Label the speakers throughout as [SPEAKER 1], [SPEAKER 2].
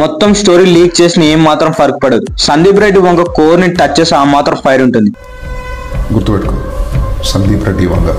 [SPEAKER 1] మొత్తం story leak చేసిన ఏం మాత్రం ఫరక్ పడదు. సందీప్ రెడ్డి వంగ కోర్ ని టచ్ చేసి ఆ మాత్రం ఫైర్ ఉంటుంది.
[SPEAKER 2] గుర్తుపెట్టుకో, సందీప్ రెడ్డి వంగ.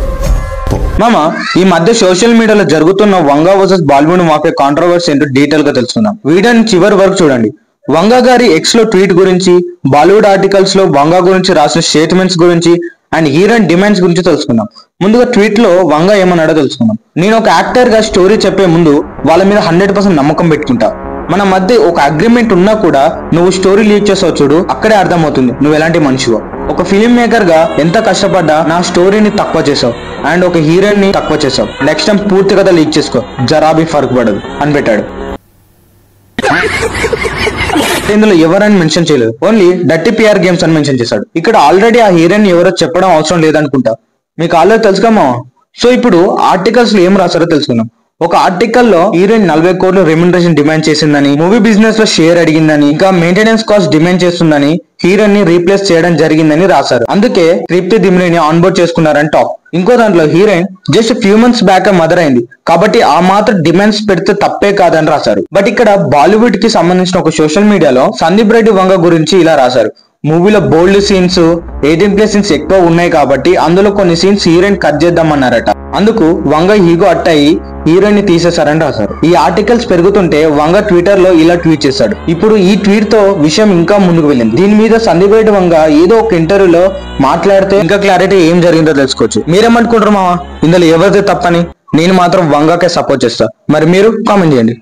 [SPEAKER 1] మామ, ఈ మధ్య సోషల్ మీడియాలో జరుగుతున్న వంగ వర్సెస్ బాలీవుడ్ మాఫియా కాంట్రవర్సీ ఏంటో డీటెయిల్ గా తెలుసుకుందాం. వీడియోని చివరి వరకు చూడండి. వంగ గారి ఎక్స్ లో ట్వీట్ గురించి, బాలీవుడ్ ఆర్టికల్స్ లో వంగ గురించి రాసిన స్టేట్మెంట్స్ గురించి అండ్ హీరోయిన్ డిమాండ్స్ గురించి తెలుసుకుందాం. ముందుగా ట్వీట్ లో వంగ ఏమన్నాడో తెలుసుకుందాం. నేను ఒక యాక్టర్ గా స్టోరీ చెప్పే ముందు వాళ్ళ మీద 100% నమ్మకం పెట్టుకుంటా. మన మధ్య ఒక అగ్రిమెంట్ ఉన్నా కూడా నువ్వు స్టోరీ లీక్ చేసావు చూడు, అక్కడే అర్థమవుతుంది నువ్వు ఎలాంటి మనిషివో. ఒక ఫిల్మ్ మేకర్ గా ఎంత కష్టపడ్డా నా స్టోరీని తక్కువ చేసావు అండ్ ఒక హీరోయిన్ ని తక్కువ చేసావు. నెక్స్ట్ టైం పూర్తి కథ లీక్ చేసుకో, జరాబీ ఫరక్ పడదు అని పెట్టాడు. ఇందులో ఎవరని మెన్షన్ చేయలేదు, ఓన్లీ డర్టీ పిఆర్ గేమ్స్ అని మెన్షన్ చేశాడు. ఇక్కడ ఆల్రెడీ ఆ హీరోయిన్ ఎవరో చెప్పడం అవసరం లేదనుకుంటా, మీకు ఆల్రెడీ తెలుసుకమ్మా. సో ఇప్పుడు ఆర్టికల్స్ లో ఏం రాశారో తెలుసుకుందాం. ఒక ఆర్టికల్ లో హీరోయిన్ 40 కోట్ల రెమ్యునరేషన్ డిమాండ్ చేసిందని, మూవీ బిజినెస్ లో షేర్ అడిగిందని, ఇంకా మెయింటెనెన్స్ కాస్ట్ డిమాండ్ చేస్తుందని, హీరోయిన్ ని రీప్లేస్ చేయడం జరిగిందని రాశారు. అందుకే తృప్తి దిమ్రిని ఆన్ బోర్డ్ చేసుకున్నారని టాక్. ఇంకో దాంట్లో heroine just few months back mother అయింది కాబట్టి ఆ మాత్రం డిమాండ్స్ పెడితే తప్పే కాదని రాశారు. బట్ ఇక్కడ బాలీవుడ్ కి సంబంధించిన ఒక సోషల్ మీడియాలో సందీప్ రెడ్డి వంగ గురించి ఇలా రాశారు. మూవీలో బోల్డ్ సీన్స్, 18+ సీన్స్ ఎక్కువ ఉన్నాయి కాబట్టి అందులో కొన్ని సీన్స్ హీరోయిన్ కట్ చేద్దామన్నారట. అందుకు వంగ ఈగో అట్టయి హీరోయిన్ ని తీసేశారని రాశారు. ఈ ఆర్టికల్స్ పెరుగుతుంటే వంగ ట్విట్టర్ లో ఇలా ట్వీట్ చేశాడు. ఇప్పుడు ఈ ట్వీట్ తో విషయం ఇంకా ముందుకు వెళ్ళింది. దీని మీద సందీప్ రెడ్డి వంగ ఏదో ఒక ఇంటర్వ్యూలో మాట్లాడితే ఇంకా క్లారిటీ ఏం జరిగిందో తెలుసుకోవచ్చు. మీరేమనుకుంటారు మావా, ఇందులో ఎవరిది తప్పని? నేను మాత్రం వంగకే సపోర్ట్ చేస్తా. మరి మీరు కామెంట్ చేయండి.